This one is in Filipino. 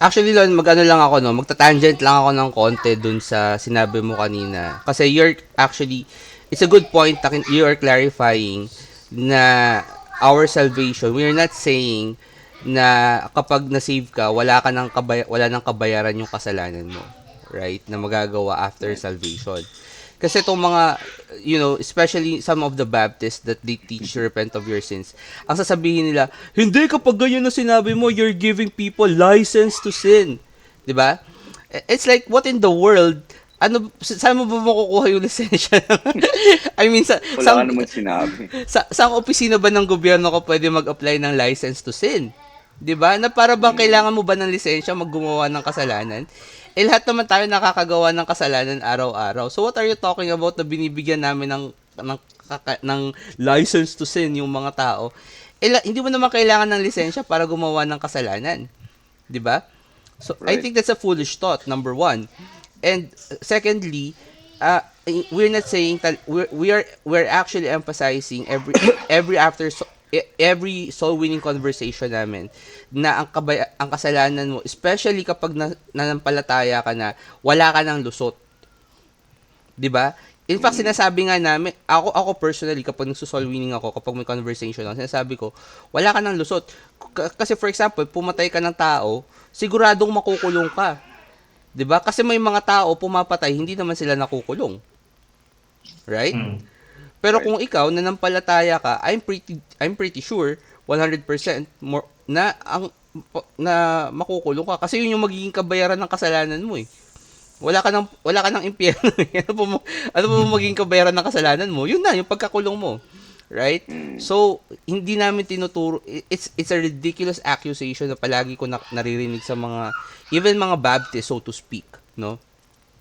Actually, Lon, mag-ano lang ako, no? Magta-tangent lang ako ng konti dun sa sinabi mo kanina. Kasi you're actually, it's a good point na you are clarifying na our salvation, we are not saying na kapag na-save ka, wala nang kabayaran yung kasalanan mo. Right? Na magagawa after Right. salvation. Kasi itong mga, especially some of the Baptists that they teach to repent of your sins, ang sasabihin nila, hindi kapag ganyan na sinabi mo, you're giving people license to sin. 'Di ba? It's like, what in the world? Ano, saan mo ba makukuha yung lisensya? I mean, Wala ka naman sinabi. saang opisina ba ng gobyerno ko pwede mag-apply ng license to sin? 'Di ba? Na para bang Mm. kailangan mo ba ng lisensya maggumawa ng kasalanan? Eh lahat naman tayo nakakagawa ng kasalanan araw-araw. So what are you talking about na binibigyan namin ng license to sin yung mga tao? Eh hindi mo naman kailangan ng lisensya para gumawa ng kasalanan, 'di ba? So I Right. think that's a foolish thought, number one. And secondly, we're not saying that we're actually emphasizing every soul winning conversation namin na ang kasalanan mo, especially kapag nanampalataya ka na wala ka ng lusot, 'di ba? In fact, Mm. sinasabi nga namin, ako personally, kapag nagsusol winning ako, kapag may conversation ako, sinasabi ko, wala ka ng lusot. Kasi for example, pumatay ka ng tao, siguradong makukulong ka. 'Di ba? Kasi may mga tao pumapatay, hindi naman sila nakukulong, right? Hmm. Pero Right. kung ikaw nanampalataya ka, I'm pretty sure 100% more na makukulong ka kasi yun yung magiging kabayaran ng kasalanan mo eh. Wala ka ng impyerno. Eh. Ano po magiging kabayaran ng kasalanan mo? Yun na, yung pagkakulong mo. Right? Mm. So, hindi namin tinuturo, it's a ridiculous accusation na palagi ko naririnig sa mga, even mga Baptist, so to speak, no?